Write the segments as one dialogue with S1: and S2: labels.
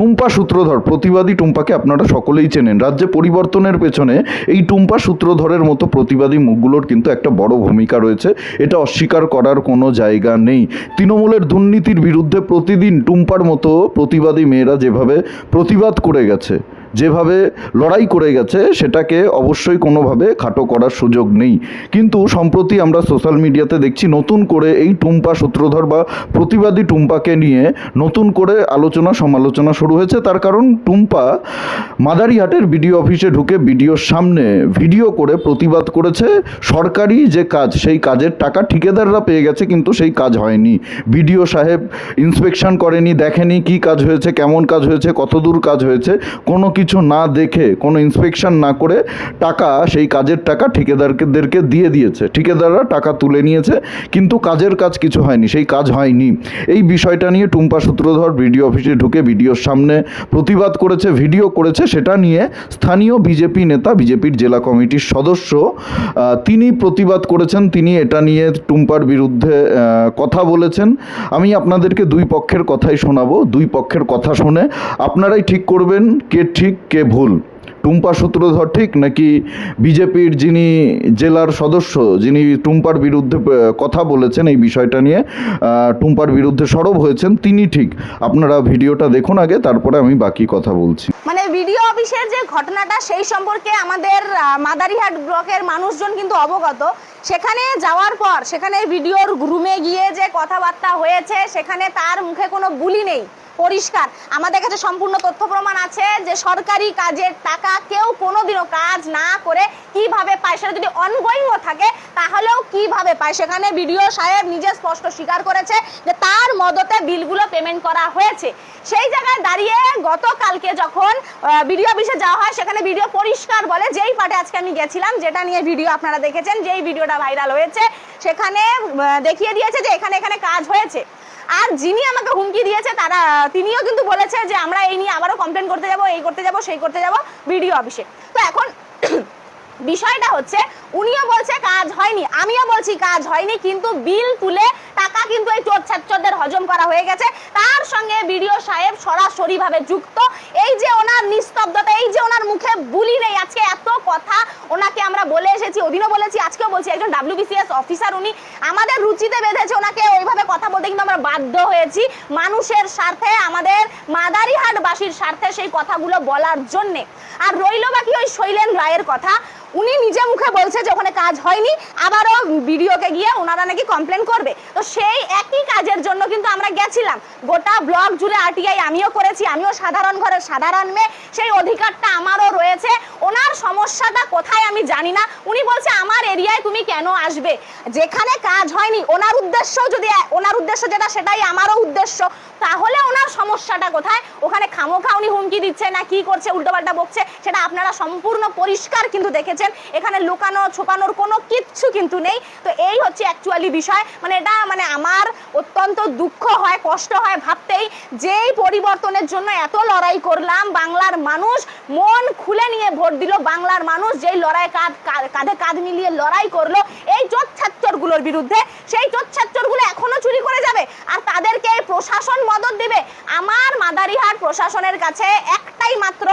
S1: টুম্পা সূত্রধর, প্রতিবাদী টুম্পাকে আপনারা সকলেই চেনেন। রাজ্যে পরিবর্তনের পেছনে এই টুম্পা সূত্রধরের মতো প্রতিবাদী মুখগুলোর কিন্তু একটা বড় ভূমিকা রয়েছে, এটা অস্বীকার করার কোনো জায়গা নেই। তৃণমূলের দুর্নীতির বিরুদ্ধে প্রতিদিন টুম্পার মতো প্রতিবাদী মেয়েরা যেভাবে প্রতিবাদ করে গেছে, যেভাবে লড়াই করে গেছে, সেটাকে অবশ্যই কোনোভাবে খাটো করার সুযোগ নেই। কিন্তু সম্প্রতি আমরা সোশ্যাল মিডিয়াতে দেখছি নতুন করে এই টুম্পা সূত্রধর বা প্রতিবাদী টুম্পাকে নিয়ে নতুন করে আলোচনা সমালোচনা শুরু হয়েছে। তার কারণ টুম্পা মাদারিহাটের বিডিও অফিসে ঢুকে বিডিওর সামনে ভিডিও করে প্রতিবাদ করেছে সরকারি যে কাজ, সেই কাজের টাকা ঠিকাদাররা পেয়ে গেছে, কিন্তু সেই কাজ হয়নি। বিডিও সাহেব ইন্সপেকশন করেনি, দেখেনি কি কাজ হয়েছে, কেমন কাজ হয়েছে, কতদূর কাজ হয়েছে, কোনো কিছু না দেখে, কোনো ইন্সপেকশন না করে টাকা, সেই কাজের টাকা ঠিকাদারদেরকে দিয়ে দিয়েছে। ঠিকাদাররা টাকা তুলে নিয়েছে, কিন্তু কাজের কাজ কিছু হয়নি, সেই কাজ হয়নি। এই বিষয়টা নিয়ে টুম্পা সূত্রধর বিডিও অফিসে ঢুকে বিডিওর সামনে প্রতিবাদ করেছে, ভিডিও করেছে। সেটা নিয়ে স্থানীয় বিজেপি নেতা, বিজেপির জেলা কমিটির সদস্য, তিনি প্রতিবাদ করেছেন। তিনি এটা নিয়ে টুম্পার বিরুদ্ধে কথা বলেছেন। আমি আপনাদেরকে দুই পক্ষের কথাই শোনাবো। দুই পক্ষের কথা শুনে আপনারাই ঠিক করবেন কে ঠিক কে ভুল, টুম্পা সূত্রধর ঠিক নাকি বিজেপির যিনি জেলার সদস্য, যিনি টুম্পার বিরুদ্ধে কথা বলেছেন, এই বিষয়টা নিয়ে টুম্পার বিরুদ্ধে সরব হয়েছেন, তিনি ঠিক। আপনারা ভিডিওটা দেখুন আগে, তারপরে আমি বাকি কথা বলছি।
S2: মানে বিডিও অফিসের যে ঘটনাটা, সেই সম্পর্কে আমাদের মাদারিহাট ব্লকের মানুষজন কিন্তু অবগত। সেখানে যাওয়ার পর, সেখানে ভিডিওর রুমে গিয়ে যে কথাবার্তা হয়েছে, সেখানে তার মুখে কোনো বুলি নেই, পরিষ্কার। আমাদের কাছে সম্পূর্ণ তথ্য প্রমাণ আছে যে সরকারি কাজের টাকা কেউ কোনোদিনও কাজ না করে কিভাবে পায়, সেটা যদি অনগোয়িংও থাকে তাহলেও কিভাবে পায়। সেখানে বিডিও সাহেব নিজে স্পষ্ট স্বীকার করেছে যে তার মদতে বিলগুলো পেমেন্ট করা হয়েছে। সেই জায়গায় দাঁড়িয়ে গতকালকে যখন বিডিও অফিসে যাওয়া হয়, সেখানে ভিডিও পরিষ্কার বলে, যেই পার্টে আজকে আমি গেছিলাম, যেটা নিয়ে ভিডিও আপনারা দেখেছেন, যেই ভিডিওটা ভাইরাল হয়েছে, সেখানে দেখিয়ে দিয়েছে যে এখানে এখানে কাজ হয়েছে। আর যিনি আমাকে হুমকি দিয়েছে তিনিও কিন্তু বলেছে যে আমরা এই নিয়ে আবারও কমপ্লেন করতে যাব, এই করতে যাব, সেই করতে যাব বিডিও অফিসে। তো এখন বিষয়টা হচ্ছে, উনিও বলছে কাজ হয়নি, আমিও বলছি কাজ হয়নি, কিন্তু বিল তুলে টাকা কিন্তু এই চোর ছাত্রদের হজম করা হয়ে গেছে। তার সঙ্গে বিডিও সাহেব সরাসরি ভাবে যুক্ত। এই যে ওনার নিস্তব্ধতা, এই যে ওনার মুখে বুলি নেই, আজকে এত কথা ওনাকে আমরা বলে এসেছি, ওদিনও বলেছি, আজকেও বলছি, একজন WBCS অফিসার উনি, আমাদের রুচিতে বেঁধেছে ওনাকে ওইভাবে কথা বলতে, কিন্তু আমরা বাধ্য হয়েছি মানুষের স্বার্থে, আমাদের মাদারিহাটবাসীর স্বার্থে সেই কথাগুলো বলার জন্যে। আর রইল বাকি ওই শৈলেন রায়ের কথা, উনি নিজে মুখে বলছে যে ওখানে কাজ হয়নি, আবারও ভিডিওকে গিয়ে ওনারা নাকি কমপ্লেন করবে। তো সেই একই কাজের জন্য কিন্তু আমরা গেছিলাম, গোটা ব্লক জুড়ে RTI আমিও করেছি, আমিও সাধারণ ঘরের সাধারণ মেয়ে, সেই অধিকারটা আমারও রয়েছে। ওনার সমস্যাটা কোথায় আমি জানি না, উনি বলছে আমার এরিয়ায় তুমি কেন আসবে, যেখানে কাজ হয়নি। ওনার উদ্দেশ্য যদি, ওনার উদ্দেশ্য যেটা, সেটাই আমারও উদ্দেশ্য। তাহলে ওনার সমস্যাটা কোথায়? ওখানে খামোখা উনি হুমকি দিচ্ছে না কি করছে, উল্টোপাল্টা বকছে, সেটা আপনারা সম্পূর্ণ পরিষ্কার কিন্তু দেখেছেন। এখানে লুকানো ছোপানোর কোনো কিচ্ছু কিন্তু নেই। তো এই হচ্ছে অ্যাকচুয়ালি বিষয়। মানে এটা মানে আমার অত্যন্ত দুঃখ হয়, কষ্ট হয় ভাবতেই, যেই পরিবর্তনের জন্য এত লড়াই করলাম, বাংলার মানুষ মন খুলে নিয়ে ভোট দিল, বাংলার মানুষ যেই লড়াই কাঁধে কাঁধ মিলিয়ে লড়াই করলো এই চোর ছাত্রগুলোর বিরুদ্ধে, সেই চোর ছাত্রগুলো এখনো চুরি করে যাবে আর তাদেরকে প্রশাসন মদত দিবে। আমার মাদারিহাট প্রশাসনের কাছে একটাই মাত্র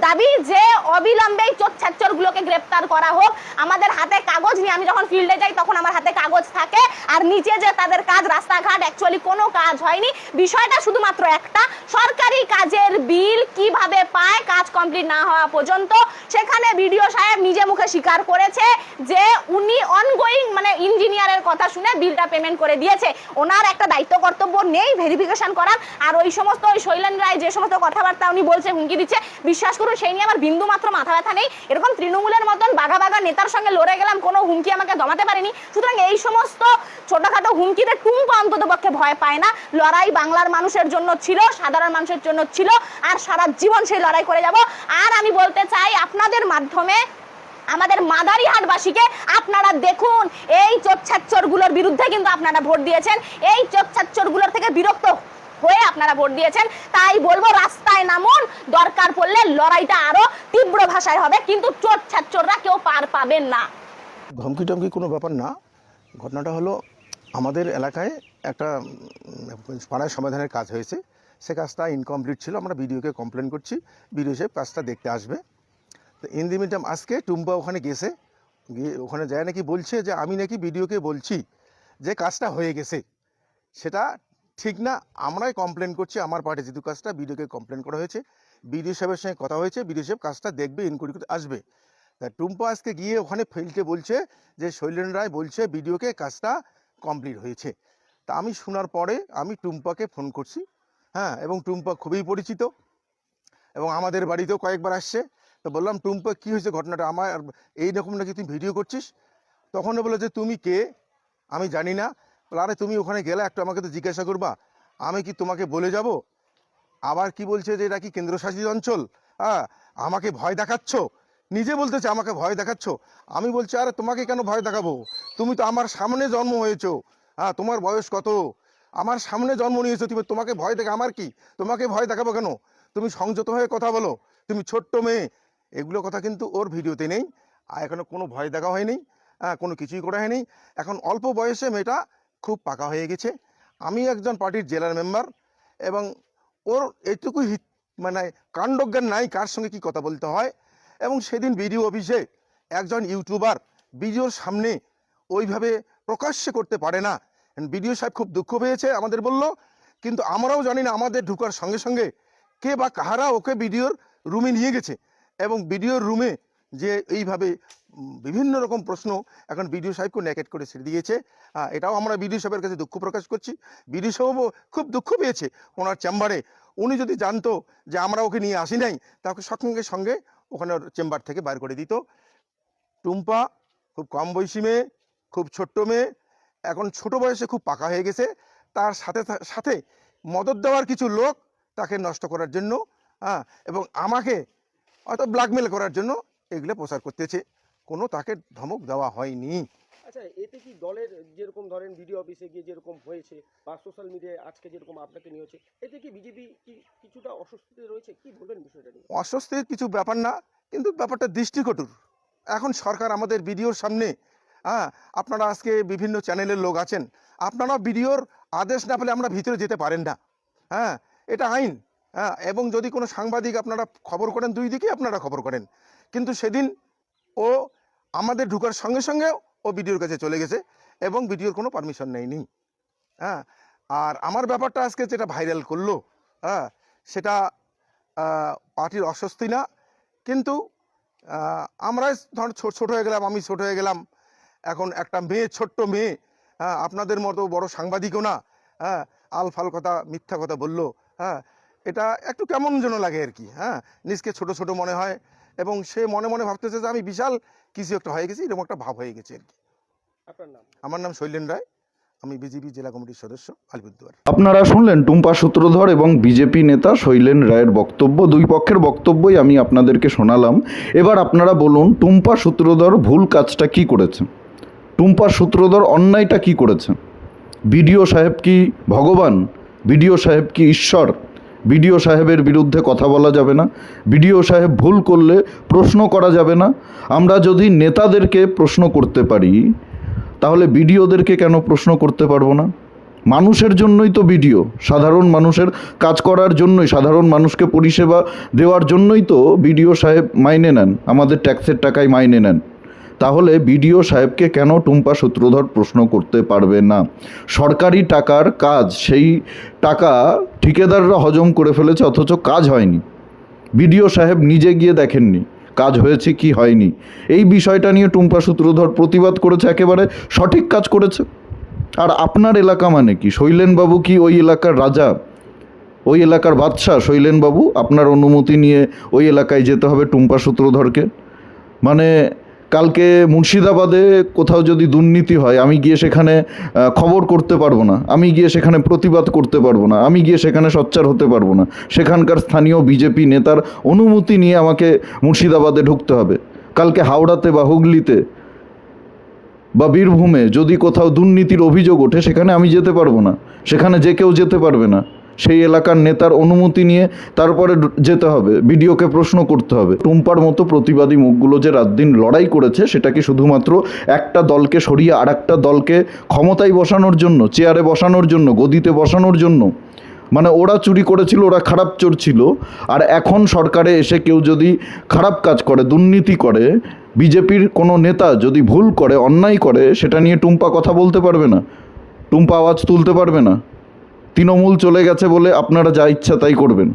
S2: দাবি, যে অবিলম্বে চোর ছাত্রগুলোকে গ্রেপ্তার করা হোক। আমাদের হাতে কাগজ নিয়ে, আমি যখন ফিল্ডে যাই তখন আমার হাতে কাগজ থাকে, আর নিচে যে তাদের কাজ, রাস্তাঘাট, অ্যাকচুয়ালি কোনো কাজ হয়নি। বিষয়টা শুধুমাত্র একটা, সরকারি কাজের বিল কিভাবে পায় কাজ কমপ্লিট না হওয়া পর্যন্ত। সেখানে বিডিও সাহেব নিজে মুখে স্বীকার করেছে যে উনি অনগোয়িং, মানে ইঞ্জিনিয়ারের কথা শুনে বিলটা পেমেন্ট করে দিয়েছে। ওনার একটা দায়িত্ব কর্তব্য নেই ভেরিফিকেশন করার? আর ওই সমস্ত, ওই শৈলেন রায় যে সমস্ত কথাবার্তা উনি বলছে, হুমকি দিচ্ছে, বিশ্বাস করুন সেই নিয়ে আমার বিন্দু মাত্র মাথা ব্যথা নেই। এরকম তৃণমূলের মতন বাঘা বাঘা নেতার সঙ্গে লড়ে গেলাম, কোনো হুমকি আমাকে দমাতে পারেনি। সুতরাং এই সমস্ত ছোটখাটো হুমকিতে টুম্পা অন্তত পক্ষে ভয় পায় না। লড়াই বাংলার মানুষের জন্য ছিল, সাধারণ মানুষের জন্য ছিল, আর সারা জীবন সেই লড়াই করে যাব। আর আমি বলতে চাই আপনাদের মাধ্যমে আমাদের মাদারিহাটবাসীকে, আপনারা দেখুন এই চোর ছাত্রগুলোর বিরুদ্ধে কিন্তু আপনারা ভোট দিয়েছেন, এই চোর ছাত্রগুলোর থেকে বিরক্ত হয়ে আপনারা ভোট দিয়েছেন। তাই বলবো রাস্তায় নামুন, দরকার পড়লে লড়াইটা আরো তীব্র ভাষায় হবে, কিন্তু চোর ছাত্ররা কেউ পার পাবেন না।
S3: ধমকি টমকি কোনো ব্যাপার না। ঘটনাটা হলো, আমাদের এলাকায় একটা পাড়ায় সমাধানের কাজ হয়েছে, সে কাজটা ইনকমপ্লিট ছিল। আমরা বিডিওকে কমপ্লেন করছি, বিডিও সাহেব কাজটা দেখতে আসবে। তো ইন দি মিনটাইম আজকে টুম্পা ওখানে গেছে, গিয়ে ওখানে যায় নাকি বলছে যে আমি নাকি বিডিওকে বলছি যে কাজটা হয়ে গেছে। সেটা ঠিক না, আমরাই কমপ্লেন করছি। আমার পার্টি যেহেতু কাজটা বিডিওকে কমপ্লেন করা হয়েছে, বিডিও সাহেবের সঙ্গে কথা হয়েছে, বিডিও সাহেব কাজটা দেখবে, ইনকোয়ারি করতে আসবে। তা টুম্পা আজকে গিয়ে ওখানে ফিল্ডে বলছে যে শৈলেন রায় বলছে বিডিওকে কাজটা কমপ্লিট হয়েছে। তা আমি শোনার পরে আমি টুম্পাকে ফোন করছি, হ্যাঁ, এবং টুম্পা খুবই পরিচিত এবং আমাদের বাড়িতেও কয়েকবার আসছে। তো বললাম টুম্পা কী হয়েছে ঘটনাটা, আমার এইরকম নাকি তুমি ভিডিও করছিস? তখন বলে যে তুমি কে, আমি জানি না। আরে তুমি ওখানে গেলে একটু আমাকে তো জিজ্ঞাসা করবা, আমি কি তোমাকে বলে যাব? আবার কি বলছে যে এটা কি কেন্দ্রশাসিত অঞ্চল, হ্যাঁ, আমাকে ভয় দেখাচ্ছ, নিজে বলতেছে আমাকে ভয় দেখাচ্ছ। আমি বলছি আরে তোমাকে কেন ভয় দেখাবো, তুমি তো আমার সামনে জন্ম হয়েছো, হ্যাঁ, তোমার বয়স কত, আমার সামনে জন্ম নিয়েছো, তুমি তোমাকে ভয় দেখা আমার কি, তোমাকে ভয় দেখাবো কেন, তুমি সংযত হয়ে কথা বলো, তুমি ছোট্ট মেয়ে। এগুলো কথা কিন্তু ওর ভিডিওতে নেই। আর এখনো কোনো ভয় দেখা হয়নি, হ্যাঁ, কোনো কিছুই করা হয়নি। এখন অল্প বয়সে মেয়েটা খুব পাকা হয়ে গেছে। আমি একজন পার্টির জেলার মেম্বার এবং ওর এইটুকু মানে কাণ্ডজ্ঞান নাই কার সঙ্গে কি কথা বলতে হয়। এবং সেদিন বিডিও অফিসে একজন ইউটিউবার বিডিওর সামনে ওইভাবে প্রকাশ্যে করতে পারে না। বিডিও সাহেব খুব দুঃখ পেয়েছে, আমাদের বলল, কিন্তু আমরাও জানি না আমাদের ঢুকার সঙ্গে সঙ্গে কে বা কাহারা ওকে বিডিওর রুমে নিয়ে গেছে এবং বিডিওর রুমে যে এইভাবে বিভিন্ন রকম প্রশ্ন এখন বিডিও সাহেবকে নেকেট করে ছেড়ে দিয়েছে। এটাও আমরা বিডিও সাহেবের কাছে দুঃখ প্রকাশ করছি। বিডিও সাহেবও খুব দুঃখ পেয়েছে ওনার চেম্বারে। উনি যদি জানতো যে আমরা ওকে নিয়ে আসি নাই, তাকে সঙ্গে সঙ্গে ওখানে চেম্বার থেকে বাইর করে দিত। টুম্পা খুব কম বয়সী মেয়ে, খুব ছোট্ট মেয়ে, এখন ছোট বয়সে খুব পাকা হয়ে গেছে। তার সাথে সাথে মদত দেওয়ার কিছু লোক তাকে নষ্ট করার জন্য, এবং আমাকে হয়তো ব্ল্যাকমেল করার জন্য এগুলো প্রচার করতেছে। কোনো তাকে ধমক দেওয়া হয়নি।
S4: আচ্ছা, এতে কি দলের যেরকম ধরেন ভিডিও অফিসে গিয়ে যেরকম হয়েছে বা সোশ্যাল মিডিয়ায় আজকে যেরকম আপনাকে নিয়ে হচ্ছে, এতে কি বিজেপি কি কিছুটা অস্বস্তিতে রয়েছে? কি বলবেন বিষয়টা নিয়ে?
S3: অস্বস্তির কিছু ব্যাপার না, কিন্তু ব্যাপারটা দৃষ্টিকটুর। এখন সরকার আমাদের ভিডিওর সামনে, আপনারা আজকে বিভিন্ন চ্যানেলের লোক আছেন, আপনারা ভিডিওর আদেশ না পেলে আমরা ভিতরে যেতে পারেন না, এটা আইন। এবং যদি কোনো সাংবাদিক আপনারা খবর করেন, দুই দিকেই আপনারা খবর করেন, কিন্তু সেদিন ও আমাদের ঢুকার সঙ্গে সঙ্গে ও ভিডিওর কাছে চলে গেছে এবং ভিডিওর কোনো পারমিশন নেয়নি। আর আমার ব্যাপারটা আজকে যেটা ভাইরাল করলো, সেটা পার্টির অস্বস্তি না, কিন্তু আমরাই ধর ছোট হয়ে গেলাম, আমি ছোট হয়ে গেলাম। এখন একটা মেয়ে, ছোট্ট মেয়ে, আপনাদের মতো বড় সাংবাদিকও না, আলফাল কথা, মিথ্যা কথা বললো, এটা একটু কেমন যেন লাগে আর কি। নিজকে ছোট ছোট মনে হয় এবং সে মনে মনে ভাবতেছে যে আমি বিশাল কিছু একটা হয়ে গেছি, এরকম একটা ভাব হয়ে গেছে আর কি।
S4: আপনার নাম?
S3: আমার নাম শৈলেন রায়, আমি বিজেপি জেলা কমিটির সদস্য, আলিপুরদুয়ার।
S1: আপনারা শুনলেন টুম্পা সূত্রধর এবং বিজেপি নেতা শৈলেন রায়ের বক্তব্য। দুই পক্ষের বক্তব্যই আমি আপনাদেরকে শোনালাম। এবার আপনারা বলুন, টুম্পা সূত্রধর ভুল কাজটা কি করেছে? টুম্পা সূত্রধর অন্যায়টা কি করেছে? বিডিও সাহেব কি ভগবান? বিডিও সাহেব কি ঈশ্বর? বিডিও সাহেবের বিরুদ্ধে কথা বলা যাবে না? বিডিও সাহেব ভুল করলে প্রশ্ন করা যাবে না? আমরা যদি নেতাদেরকে প্রশ্ন করতে পারি, তাহলে বিডিওদেরকে কেন প্রশ্ন করতে পারবো না? মানুষের জন্যই তো বিডিও, সাধারণ মানুষের কাজ করার জন্যই, সাধারণ মানুষকে পরিষেবা দেওয়ার জন্যই তো বিডিও সাহেব মাইনে নেন, আমাদের ট্যাক্সের টাকায় মাইনে নেন। তাহলে বিডিও সাহেবকে কেন টুম্পা সূত্রধর প্রশ্ন করতে পারবে না? সরকারি টাকার কাজ, সেই টাকা ঠিকাদাররা হজম করে ফেলেছে, অথচ কাজ হয়নি। বিডিও সাহেব নিজে গিয়ে দেখেননি কাজ হয়েছে কি হয়নি। এই বিষয়টা নিয়ে টুম্পা সূত্রধর প্রতিবাদ করেছে, একেবারে সঠিক কাজ করেছে। আর আপনার এলাকা মানে কি? শৈলেনবাবু কি ওই এলাকার রাজা, ওই এলাকার বাদশাহ শৈলেনবাবু? আপনার অনুমতি নিয়ে ওই এলাকায় যেতে হবে টুম্পা সূত্রধরকে? মানে কালকে মুর্শিদাবাদে কোথাও যদি দুর্নীতি হয়, আমি গিয়ে সেখানে খবর করতে পারবো না, আমি গিয়ে সেখানে প্রতিবাদ করতে পারবো না, আমি গিয়ে সেখানে সোচ্চার হতে পারবো না। সেখানকার স্থানীয় বিজেপি নেতার অনুমতি নিয়ে আমাকে মুর্শিদাবাদে ঢুকতে হবে। কালকে হাওড়াতে বা হুগলিতে বা বীরভূমে যদি কোথাও দুর্নীতির অভিযোগ ওঠে, সেখানে আমি যেতে পারবো না, সেখানে যে কেউ যেতে পারবে না। সেই এলাকার নেতার অনুমতি নিয়ে তারপরে যেতে হবে, বিডিওকে প্রশ্ন করতে হবে। টুম্পার মতো প্রতিবাদী মুখগুলো যে রাত দিন লড়াই করেছে, সেটা কি শুধুমাত্র একটা দলকে সরিয়ে আর একটা দলকে ক্ষমতায় বসানোর জন্য, চেয়ারে বসানোর জন্য, গদিতে বসানোর জন্য? মানে ওরা চুরি করেছিল, ওরা খারাপ চোর ছিল, আর এখন সরকারে এসে কেউ যদি খারাপ কাজ করে, দুর্নীতি করে, বিজেপির কোনো নেতা যদি ভুল করে, অন্যায় করে, সেটা নিয়ে টুম্পা কথা বলতে পারবে না, টুম্পা আওয়াজ তুলতে পারবে না? তৃণমূল চলে গেছে বলে আপনারা যা ইচ্ছা তাই করবেন?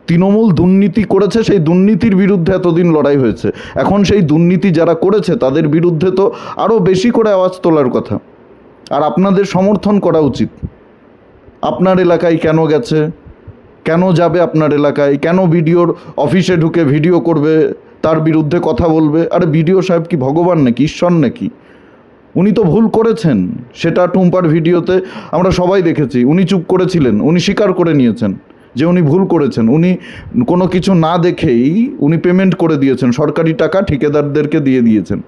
S1: তৃণমূল দুর্নীতি করেছে, সেই দুর্নীতির বিরুদ্ধে এতদিন লড়াই হয়েছে, এখন সেই দুর্নীতি যারা করেছে তাদের বিরুদ্ধে তো আরও বেশি করে আওয়াজ তোলার কথা, আর আপনাদের সমর্থন করা উচিত। আপনার এলাকায় কেন গেছে, কেন যাবে আপনার এলাকায়, কেন বিডিওর অফিসে ঢুকে ভিডিও করবে, তার বিরুদ্ধে কথা বলবে? আরে বিডিও সাহেব কি ভগবান নাকি, ঈশ্বর নাকি? উনি তো ভুল করেছেন, সেটা টুম্পার ভিডিওতে আমরা সবাই দেখেছি। উনি চুপ করেছিলেন, উনি স্বীকার করে নিয়েছেন যে উনি ভুল করেছেন। উনি কোনো কিছু না দেখেই উনি পেমেন্ট করে দিয়েছেন, সরকারি টাকা ঠিকাদারদেরকে দিয়ে দিয়েছেন।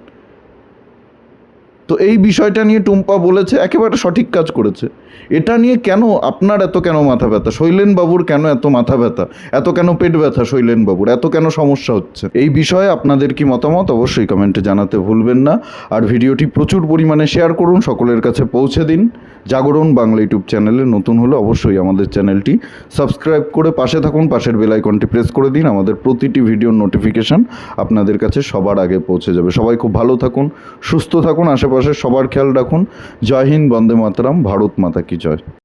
S1: তো এই বিষয়টা নিয়ে টুম্পা বলেছে, একেবারে সঠিক কাজ করেছে। এটা নিয়ে কেন আপনার এত কেন মাথা ব্যথা? শৈলেন বাবুর কেন এত মাথা ব্যথা, এত কেন পেট ব্যথা শৈলেন বাবুর, এত কেন সমস্যা হচ্ছে? এই বিষয়ে আপনাদের কি মতামত অবশ্যই কমেন্টে জানাতে ভুলবেন না। আর ভিডিওটি প্রচুর পরিমাণে শেয়ার করুন, সকলের কাছে পৌঁছে দিন। জাগরণ বাংলা ইউটিউব চ্যানেলে নতুন হলে অবশ্যই আমাদের চ্যানেলটি সাবস্ক্রাইব করে পাশে থাকুন, পাশের বেল আইকনটি প্রেস করে দিন। আমাদের প্রতিটি ভিডিওর নোটিফিকেশান আপনাদের কাছে সবার আগে পৌঁছে যাবে। সবাই খুব ভালো থাকুন, সুস্থ থাকুন, আশেপাশে সবার খেয়াল রাখুন। জয় হিন্দ, বন্দে মাতরম, ভারত মাতা কি জয়।